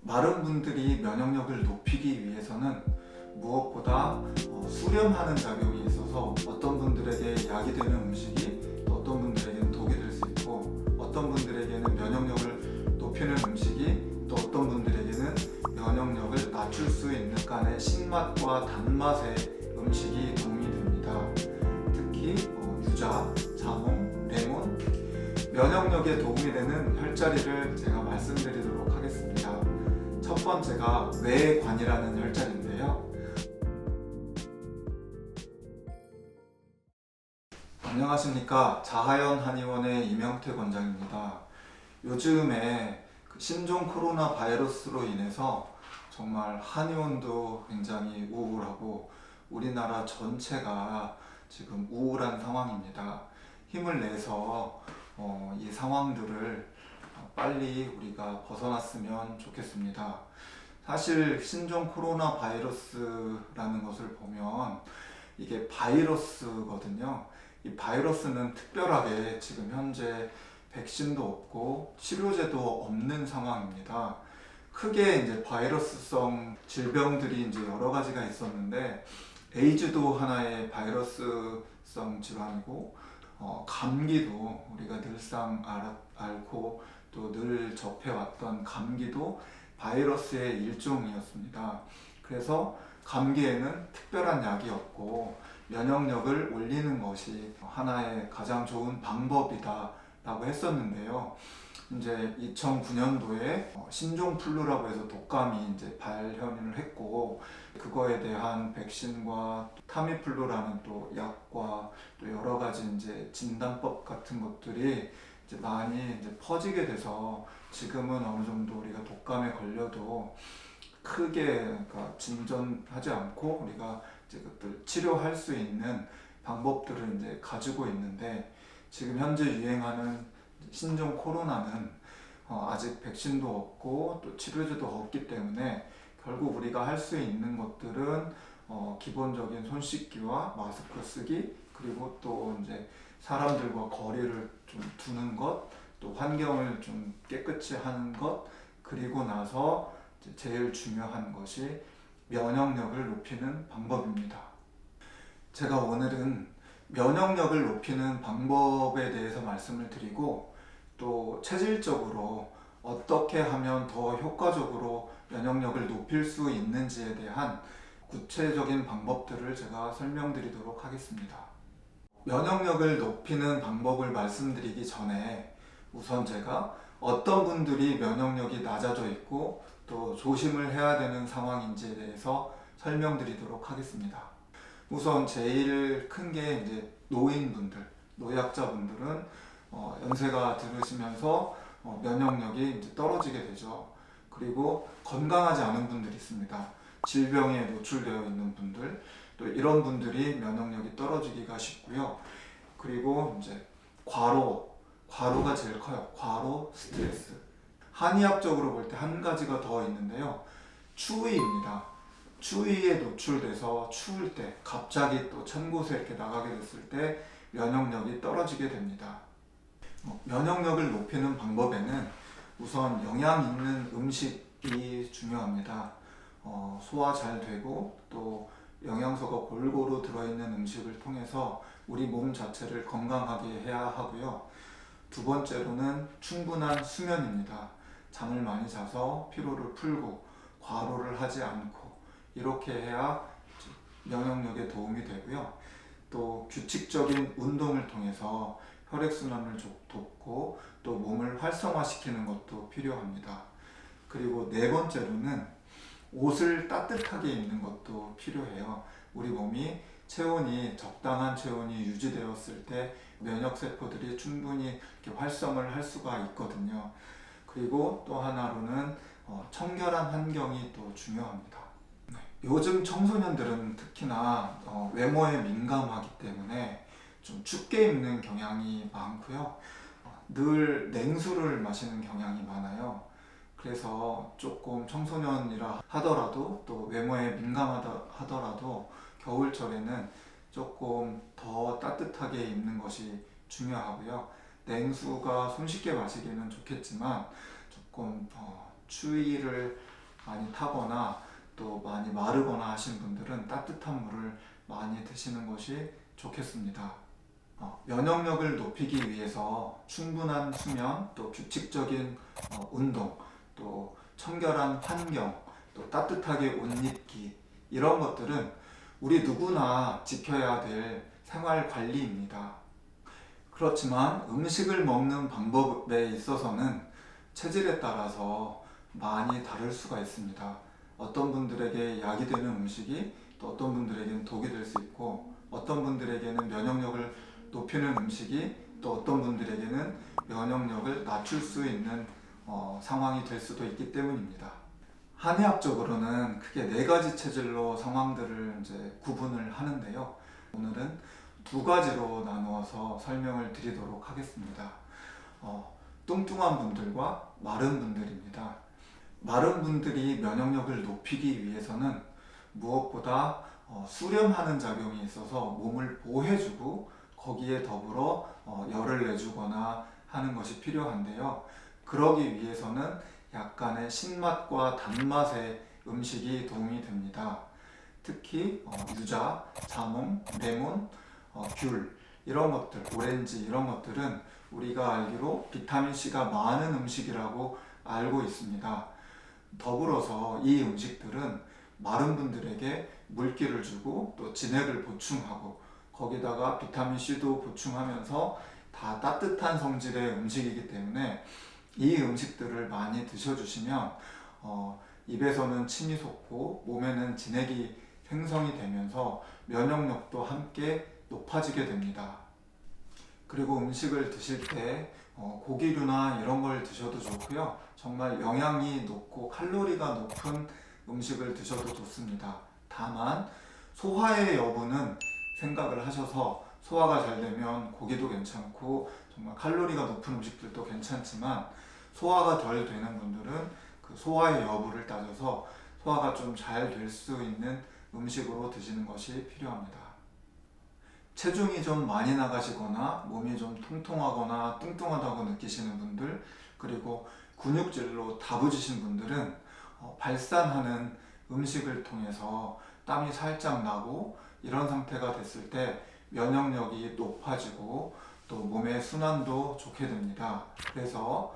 마른 분들이 면역력을 높이기 위해서는 무엇보다 수렴하는 작용이 있어서 어떤 분들에게 약이 되는 음식이 또 어떤 분들에게는 독이 될 수 있고, 어떤 분들에게는 면역력을 높이는 음식이 또 어떤 분들에게는 면역력을 낮출 수 있는 간의 신맛과 단맛의 음식이 도움이 됩니다. 특히 유자, 자몽, 레몬, 면역력에 도움이 되는 혈자리를 제가 말씀드리도록 하겠습니다. 첫 번째가 외관이라는 혈자리인데요. 안녕하십니까. 자하연 한의원의 이명태 원장입니다. 요즘에 신종 코로나 바이러스로 인해서 정말 한의원도 굉장히 우울하고 우리나라 전체가 지금 우울한 상황입니다. 힘을 내서 이 상황들을 빨리 우리가 벗어났으면 좋겠습니다. 사실 신종 코로나 바이러스라는 것을 보면 이게 바이러스거든요. 이 바이러스는 특별하게 지금 현재 백신도 없고 치료제도 없는 상황입니다. 크게 이제 바이러스성 질병들이 이제 여러 가지가 있었는데, 에이즈도 하나의 바이러스성 질환이고, 감기도 우리가 늘상 앓고 또 늘 접해왔던 감기도 바이러스의 일종이었습니다. 그래서 감기에는 특별한 약이 없고 면역력을 올리는 것이 하나의 가장 좋은 방법이다 라고 했었는데요. 이제 2009년도에 신종플루라고 해서 독감이 이제 발현을 했고, 그거에 대한 백신과 타미플루라는 또 약과 또 여러 가지 이제 진단법 같은 것들이 이제 많이 이제 퍼지게 돼서 지금은 어느 정도 우리가 독감에 걸려도 크게 그러니까 진전하지 않고 우리가 이제 그것들 치료할 수 있는 방법들을 이제 가지고 있는데, 지금 현재 유행하는 신종 코로나는 아직 백신도 없고 또 치료제도 없기 때문에 결국 우리가 할 수 있는 것들은 기본적인 손 씻기와 마스크 쓰기, 그리고 또 이제 사람들과 거리를 좀 두는 것, 또 환경을 좀 깨끗이 하는 것, 그리고 나서 제일 중요한 것이 면역력을 높이는 방법입니다. 제가 오늘은 면역력을 높이는 방법에 대해서 말씀을 드리고, 또 체질적으로 어떻게 하면 더 효과적으로 면역력을 높일 수 있는지에 대한 구체적인 방법들을 제가 설명드리도록 하겠습니다. 면역력을 높이는 방법을 말씀드리기 전에 우선 제가 어떤 분들이 면역력이 낮아져 있고 또 조심을 해야 되는 상황인지에 대해서 설명드리도록 하겠습니다. 우선 제일 큰 게 이제 노인분들, 노약자분들은 연세가 들으시면서 면역력이 이제 떨어지게 되죠. 그리고 건강하지 않은 분들이 있습니다. 질병에 노출되어 있는 분들, 또 이런 분들이 면역력이 떨어지기가 쉽고요. 그리고 이제 과로가 제일 커요. 과로, 스트레스. 한의학적으로 볼 때 한 가지가 더 있는데요. 추위입니다. 추위에 노출돼서 추울 때, 갑자기 또 찬 곳에 이렇게 나가게 됐을 때 면역력이 떨어지게 됩니다. 면역력을 높이는 방법에는 우선 영양 있는 음식이 중요합니다. 소화 잘 되고 또 영양소가 골고루 들어있는 음식을 통해서 우리 몸 자체를 건강하게 해야 하고요. 두 번째로는 충분한 수면입니다. 잠을 많이 자서 피로를 풀고 과로를 하지 않고 이렇게 해야 면역력에 도움이 되고요. 또 규칙적인 운동을 통해서 혈액순환을 돕고 또 몸을 활성화시키는 것도 필요합니다. 그리고 네 번째로는 옷을 따뜻하게 입는 것도 필요해요. 우리 몸이 적당한 체온이 유지되었을 때 면역세포들이 충분히 이렇게 활성을 할 수가 있거든요. 그리고 또 하나로는 청결한 환경이 또 중요합니다. 요즘 청소년들은 특히나 외모에 민감하기 때문에 좀 춥게 입는 경향이 많고요. 늘 냉수를 마시는 경향이 많아요. 그래서 조금 청소년이라 하더라도 또 외모에 민감하다 하더라도 겨울철에는 조금 더 따뜻하게 입는 것이 중요하고요. 냉수가 손쉽게 마시기는 좋겠지만 조금 추위를 많이 타거나 또 많이 마르거나 하신 분들은 따뜻한 물을 많이 드시는 것이 좋겠습니다. 면역력을 높이기 위해서 충분한 수면, 또 규칙적인 운동, 또 청결한 환경, 또 따뜻하게 옷 입기, 이런 것들은 우리 누구나 지켜야 될 생활 관리입니다. 그렇지만 음식을 먹는 방법에 있어서는 체질에 따라서 많이 다를 수가 있습니다. 어떤 분들에게 약이 되는 음식이 또 어떤 분들에게는 독이 될 수 있고, 어떤 분들에게는 면역력을 높이는 음식이 또 어떤 분들에게는 면역력을 낮출 수 있는 상황이 될 수도 있기 때문입니다. 한의학적으로는 크게 네 가지 체질로 상황들을 이제 구분을 하는데요. 오늘은 두 가지로 나누어서 설명을 드리도록 하겠습니다. 뚱뚱한 분들과 마른 분들입니다. 마른 분들이 면역력을 높이기 위해서는 무엇보다 수렴하는 작용이 있어서 몸을 보호해주고 거기에 더불어 열을 내주거나 하는 것이 필요한데요. 그러기 위해서는 약간의 신맛과 단맛의 음식이 도움이 됩니다. 특히 유자, 자몽, 레몬, 귤 이런 것들, 오렌지 이런 것들은 우리가 알기로 비타민C가 많은 음식이라고 알고 있습니다. 더불어서 이 음식들은 마른 분들에게 물기를 주고 또 진액을 보충하고 거기다가 비타민C도 보충하면서 다 따뜻한 성질의 음식이기 때문에 이 음식들을 많이 드셔주시면 입에서는 침이 솟고 몸에는 진액이 생성이 되면서 면역력도 함께 높아지게 됩니다. 그리고 음식을 드실 때 고기류나 이런 걸 드셔도 좋고요. 정말 영양이 높고 칼로리가 높은 음식을 드셔도 좋습니다. 다만 소화의 여부는 생각을 하셔서 소화가 잘 되면 고기도 괜찮고 정말 칼로리가 높은 음식들도 괜찮지만 소화가 덜 되는 분들은 그 소화의 여부를 따져서 소화가 좀 잘 될 수 있는 음식으로 드시는 것이 필요합니다. 체중이 좀 많이 나가시거나 몸이 좀 통통하거나 뚱뚱하다고 느끼시는 분들, 그리고 근육질로 다부지신 분들은 발산하는 음식을 통해서 땀이 살짝 나고 이런 상태가 됐을 때 면역력이 높아지고 또 몸의 순환도 좋게 됩니다. 그래서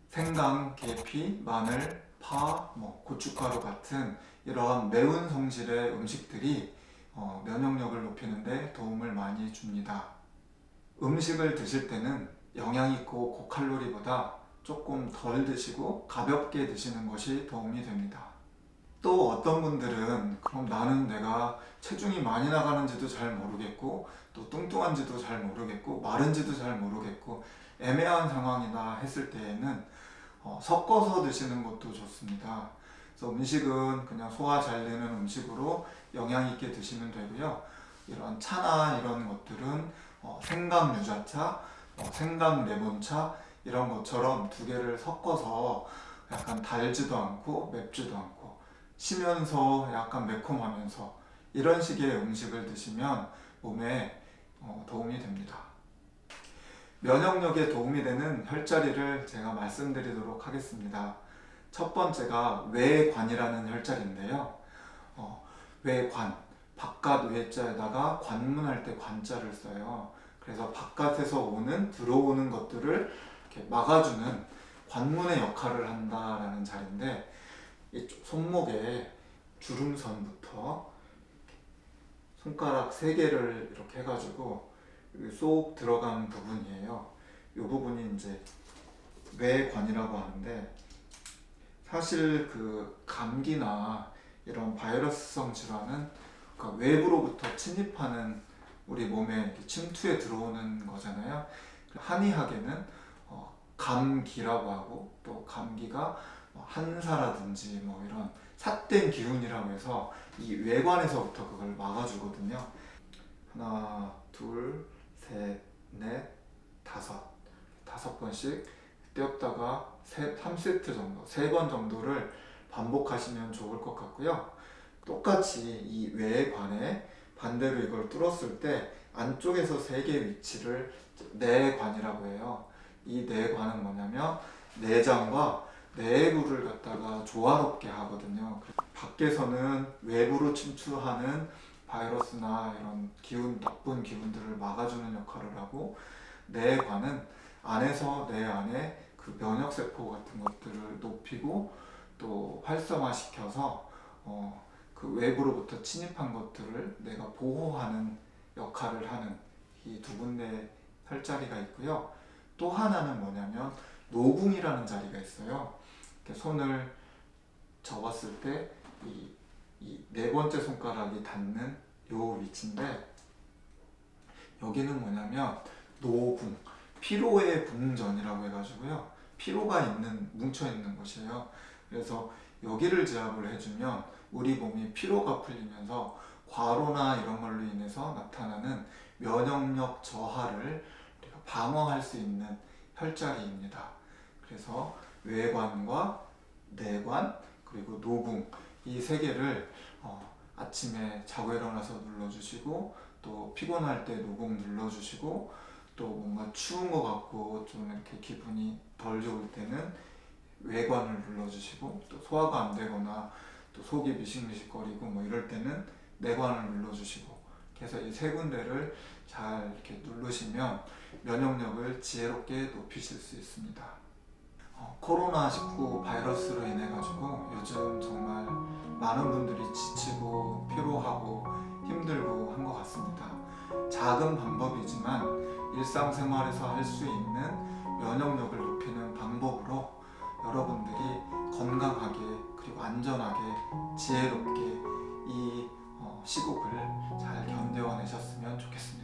생강, 계피, 마늘, 파, 고춧가루 같은 이런 매운 성질의 음식들이 면역력을 높이는 데 도움을 많이 줍니다. 음식을 드실 때는 영양 있고 고칼로리보다 조금 덜 드시고 가볍게 드시는 것이 도움이 됩니다. 또 어떤 분들은 그럼 나는 내가 체중이 많이 나가는지도 잘 모르겠고 또 뚱뚱한지도 잘 모르겠고 마른지도 잘 모르겠고 애매한 상황이다 했을 때에는 섞어서 드시는 것도 좋습니다. 그래서 음식은 그냥 소화 잘 되는 음식으로 영양 있게 드시면 되고요. 이런 차나 이런 것들은 생강 유자차, 생강 레몬차 이런 것처럼 두 개를 섞어서 약간 달지도 않고 맵지도 않고 시면서 약간 매콤하면서 이런 식의 음식을 드시면 몸에 도움이 됩니다. 면역력에 도움이 되는 혈자리를 제가 말씀드리도록 하겠습니다. 첫 번째가 외관이라는 혈자리인데요. 외관, 바깥 외자에다가 관문할 때 관자를 써요. 그래서 바깥에서 들어오는 것들을 이렇게 막아주는 관문의 역할을 한다라는 자리인데, 이쪽 손목에 주름선부터 손가락 3개를 이렇게 해가지고 쏙 들어간 부분이에요. 이 부분이 이제 외관이라고 하는데, 사실 그 감기나 이런 바이러스성 질환은 그러니까 외부로부터 침입하는 우리 몸에 침투해 들어오는 거잖아요. 한의학에는 감기라고 하고 또 감기가 한사라든지 이런 삿된 기운이라고 해서 이 외관에서부터 그걸 막아주거든요. 하나, 둘, 셋, 넷, 다섯 번씩 떼었다가 3세트 정도, 3번 정도를 반복하시면 좋을 것 같고요. 똑같이 이 외관에 반대로 이걸 뚫었을 때 안쪽에서 3개 위치를 내관이라고 해요. 이 내관은 뭐냐면 내장과 내부를 갖다가 조화롭게 하거든요. 밖에서는 외부로 침투하는 바이러스나 이런 기운, 나쁜 기운들을 막아주는 역할을 하고, 내관은 안에서 내 안에 그 면역세포 같은 것들을 높이고 또 활성화시켜서 그 외부로부터 침입한 것들을 내가 보호하는 역할을 하는 이 두 군데 혈자리가 있고요. 또 하나는 뭐냐면 노궁이라는 자리가 있어요. 이렇게 손을 접었을 때 이 네 번째 손가락이 닿는 요 위치인데, 여기는 뭐냐면 노궁, 피로의 궁전이라고 해가지고요. 피로가 뭉쳐 있는 곳이에요. 그래서 여기를 제압을 해주면 우리 몸이 피로가 풀리면서 과로나 이런 걸로 인해서 나타나는 면역력 저하를 우리가 방어할 수 있는 혈자리입니다. 그래서 외관과 내관 그리고 노궁, 이 세 개를 아침에 자고 일어나서 눌러주시고, 또 피곤할 때 노궁 눌러주시고, 또 뭔가 추운 것 같고 좀 이렇게 기분이 덜 좋을 때는 외관을 눌러주시고, 또 소화가 안 되거나 또 속이 미식미식거리고 뭐 이럴 때는 내관을 눌러주시고, 그래서 이 세 군데를 잘 이렇게 누르시면 면역력을 지혜롭게 높이실 수 있습니다. 코로나19 바이러스로 인해 가지고 요즘 정말 많은 분들이 지치고 피로하고 힘들고 한 것 같습니다. 작은 방법이지만 일상생활에서 할 수 있는 면역력을 높이는 방법으로 여러분들이 건강하게 그리고 안전하게 지혜롭게 이 시국을 잘 견뎌내셨으면 좋겠습니다.